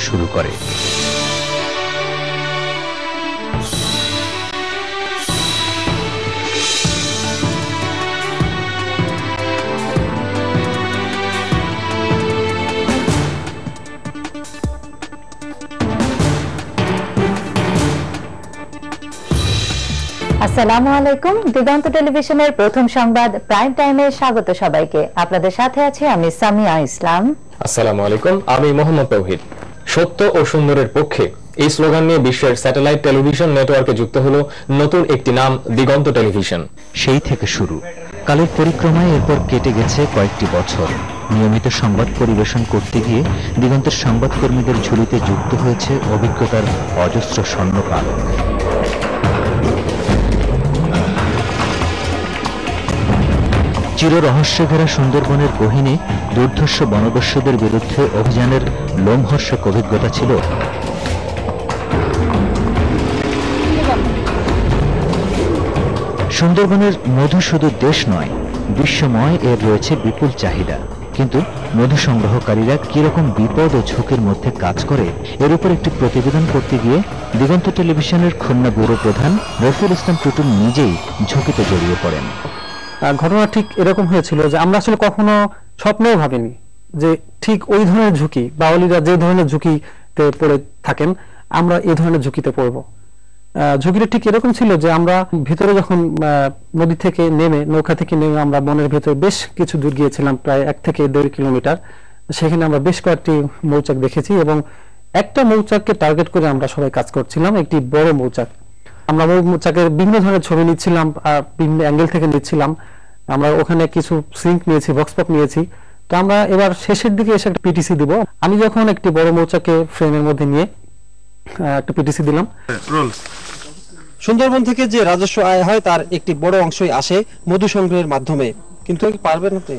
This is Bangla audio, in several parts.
শুরু করে। আসসালামু আলাইকুম। দিগন্ত টেলিভিশনের প্রথম সংবাদ প্রাইম টাইমে স্বাগত সবাইকে। আপনাদের সাথে আছি আমি সামিয়া ইসলাম। আসসালামু আলাইকুম, আমি মোহাম্মদ তৌহিদ। সত্য ও সুন্দরের পক্ষে এই স্লোগান নিয়ে বিশ্বের স্যাটেলাইট টেলিভিশন নেটওয়ার্কে যুক্ত হলো নতুন একটি নাম, দিগন্ত টেলিভিশন। সেই থেকে শুরু, কালের পরিক্রমায় এরপর কেটে গেছে কয়েকটি বছর। নিয়মিত সংবাদ পরিবেশন করতে গিয়ে দিগন্তের সংবাদকর্মীদের ঝুলিতে যুক্ত হয়েছে অভিজ্ঞতার অজস্র স্বর্ণকাল। চির রহস্যে ঘেরা সুন্দরবনের গহীনে দুর্ধর্ষ বনদস্যুদের বিরুদ্ধে অভিযানের লোমহর্ষক অভিজ্ঞতা ছিল। সুন্দরবনের মধু শুধু দেশ নয়, বিশ্বময় এর রয়েছে বিপুল চাহিদা। কিন্তু মধু সংগ্রহকারীরা কিরকম বিপদ ও ঝুঁকির মধ্যে কাজ করে, এর উপর একটি প্রতিবেদন করতে গিয়ে দিগন্ত টেলিভিশনের খুলনা ব্যুরো প্রধান রফিউল ইসলাম টুটুল নিজেই ঝুঁকিতে জড়িয়ে পড়েন। ঘটনা ঠিক এরকম হয়েছিল যে আমরা আসলে কখনো স্বপ্নেও ভাবিনি যে ঠিক ওই ধরনের ঝুঁকি, বাউলিরা যে ধরনের ঝুঁকিতে পড়ে থাকেন আমরা এই ধরনের ঝুঁকিতে পড়ব। ঝুঁকিটা ঠিক এরকম ছিল যে আমরা ভিতরে যখন নদী থেকে নেমে, নৌকা থেকে নেমে আমরা বনের ভেতরে বেশ কিছু দূর গিয়েছিলাম, প্রায় 1 থেকে 1.5 কিলোমিটার। সেখানে আমরা বেশ কয়েকটি মৌচাক দেখেছি এবং একটা মৌচাককে টার্গেট করে আমরা সবাই কাজ করছিলাম, একটি বড় মৌচাক। আমরা মৌচাকের বিভিন্ন ধরনের ছবি নিচ্ছিলাম, বিভিন্ন অ্যাঙ্গেল থেকে নিচ্ছিলাম। আমরা ওখানে কিছু সিঙ্ক নিয়েছি, বক্সপট নিয়েছি। তো আমরা এবার শেষের দিকে এসে একটা পিটিসি দিব। আমি যখন একটি বড় মৌচাকে ফ্রেমের মধ্যে নিয়ে একটা পিটিসি দিলাম। সুন্দরবন থেকে যে রাজস্ব আয় হয় তার একটি বড় অংশই আসে মধু সংগ্রহের মাধ্যমে। কিন্তু পারবেন আপনি?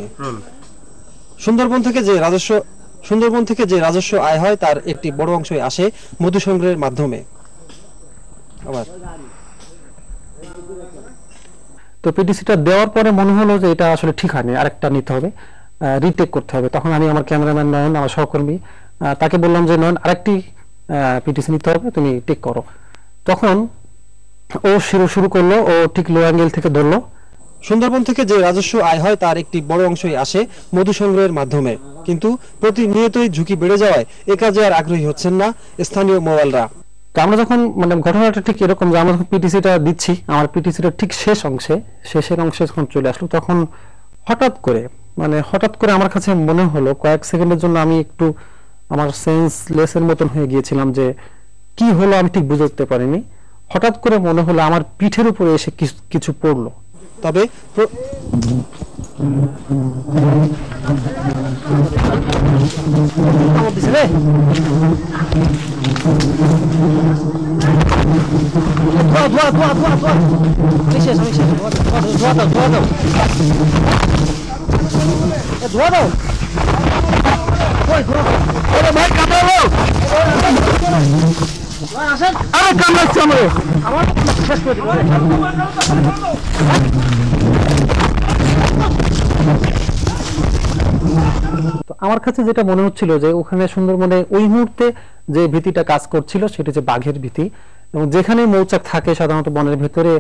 সুন্দরবন থেকে যে রাজস্ব আয় হয় তার একটি বড় অংশই আসে মধু সংগ্রহের মাধ্যমে। তো পিটিসিটা দেওয়ার পরে মনে হলো যে এটা আসলে ঠিক হয়নি, আরেকটা নিতে হবে, রিটেক করতে হবে। তখন আমি আমার ক্যামেরাম্যান নয়ন, আমার সহকর্মী, তাকে বললাম যে নয়ন, আরেকটি পিটিসি নিতে হবে, তুমি টেক করো। তখন ও শুরু করলো, ও ঠিক লো অ্যাঙ্গেল থেকে ধরলো। সুন্দরবন থেকে যে রাজস্ব আয় হয় তার একটি বড় অংশই আসে মধু সংগ্রহের মাধ্যমে। কিন্তু প্রতিনিয়তই ঝুঁকি বেড়ে যাওয়ায় এ কাজে আর আগ্রহী হচ্ছেন না স্থানীয় মোবাইলরা। তো আমরা যখন ঘটনাটা ঠিক এরকম যে আমরা যখন পিটিসিটা দিচ্ছি, আমার পিটিসিটা ঠিক শেষের অংশে যখন চলে আসলো, তখন হঠাৎ করে আমার কাছে মনে হলো, কয়েক সেকেন্ডের জন্য আমি একটু আমার সেন্সলেসের মতন হয়ে গিয়েছিলাম যে কি হলো আমি ঠিক বুঝে উঠতে পারিনি। হঠাৎ করে মনে হলো আমার পিঠের উপরে এসে কিছু পড়লো। তবে আমার কাছে যেটা মনে হচ্ছিল যে ওখানে সুন্দরবনে ওই মুহূর্তে যে ভীতিটা কাজ করছিল সেটা যে বাঘের ভীতি। এবং যেখানে মৌচাক থাকে সাধারণত বনের ভেতরে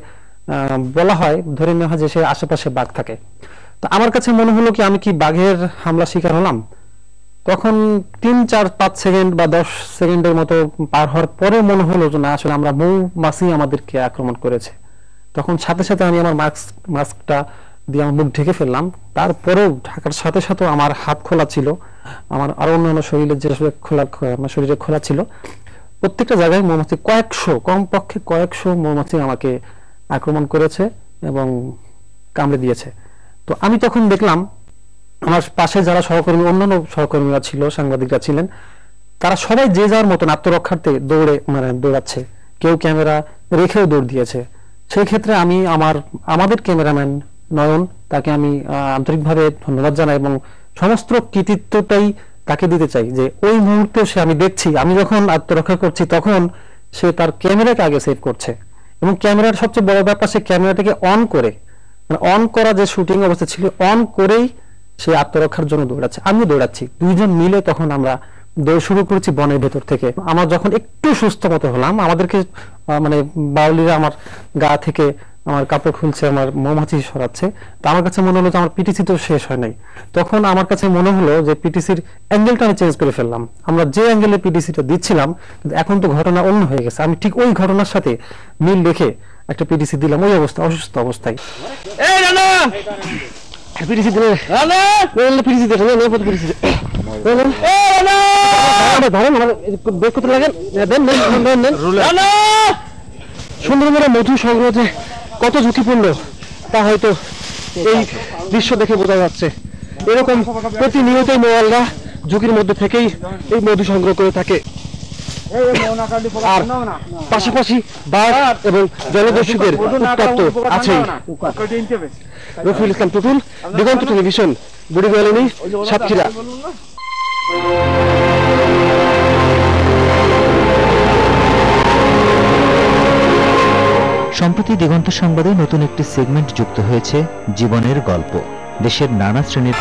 বলা হয়, ধরে নেওয়া হয় যে সে আশেপাশে বাঘ থাকে। তো আমার কাছে মনে হলো কি আমি কি বাঘের হামলা শিকার হলাম। তখন 3, 4, 5 সেকেন্ড বা 10 সেকেন্ডের মতো পার হওয়ার পরে মনে হলো যে না, আসলে আমরা মৌমাছি আমাদেরকে আক্রমণ করেছে। তখন সাথে সাথে আমি আমার মাস্কটা দিয়ে আমার মুখ ঢেকে ফেললাম। তারপরেও ঢাকার সাথে সাথে আমার হাত খোলা ছিল, আমার আরো অন্যান্য শরীরের যে আমার শরীরে খোলা ছিল। প্রত্যেকটা জায়গায় মৌমাছি কমপক্ষে কয়েকশো মৌমাছি আমাকে আক্রমণ করেছে এবং কামড়ে দিয়েছে। তো আমি তখন দেখলাম আমার পাশে যারা অন্যান্য সহকর্মীরা ছিল, সাংবাদিকরা ছিলেন, তারা সবাই যে যার মতন আত্মরক্ষার্থে দৌড়াচ্ছে, কেউ ক্যামেরা রেখেও দৌড় দিয়েছে। সেই ক্ষেত্রে আমি আমাদের ক্যামেরাম্যান নয়ন, তাকে আমি আন্তরিকভাবে ধন্যবাদ জানাই এবং সমস্ত কৃতিত্বটাই তাকে দিতে চাই যে ওই মুহূর্তে আমি দেখছি, আমি যখন আত্মরক্ষা করছি তখন সে তার ক্যামেরাকে আগে সেভ করছে। এবং ক্যামেরার সবচেয়ে বড় ব্যাপার, সে ক্যামেরাটাকে অন করে, অন করা যে শুটিং অবস্থা ছিল, অন করেই সে আত্মরক্ষার জন্য দৌড়াচ্ছে, আমিও দৌড়াচ্ছি, দুইজন মিলে তখন আমরা দৌড় শুরু করেছি বনের ভেতর থেকে। আমার যখন একটু সুস্থ মতো হলাম, আমাদেরকে মানে বাউলিরা আমার গা থেকে আমার কাপড় খুলছে, আমার মৌমাছি সরাচ্ছে, তো আমার কাছে মনে হলো যে আমার পিটিসি তো শেষ হয় নাই। তখন আমার কাছে মনে হলো যে পিটিসির অ্যাঙ্গেলটা আমি চেঞ্জ করে ফেললাম। আমরা যে অ্যাঙ্গেলে পিটিসিটা দিচ্ছিলাম, কিন্তু এখন তো ঘটনা অন্য হয়ে গেছে। আমি ঠিক ওই ঘটনার সাথে মিল রেখে একটা পিটিসি দিলাম ওই অবস্থা, অসুস্থ অবস্থায়। এই রানা পিটিসি দিলে, রানা পিটিসি দিলে, রানা পিটিসি দিলে, সুন্দরবনের মধু সংগ্রহ যে কত ঝুঁকিপূর্ণ তা হয়তো এই দৃশ্য দেখে বোঝা যাচ্ছে। এরকম প্রতিনিয়তই মোয়ালরা ঝুঁকির মধ্যে থেকেই এই মধু সংগ্রহ করে থাকে। আর পাশাপাশি বাঘ এবং জলদস্যুদের উৎপাত তো আছেই। রফিউল ইসলাম টুটুল, দিগন্ত টেলিভিশন, বুড়িগোয়ালিনী, সাতক্ষীরা। সম্প্রতি দিগন্ত সংবাদে নতুন একটি সেগমেন্ট যুক্ত হয়েছে, জীবনের গল্প। দেশের নানা শ্রেণীর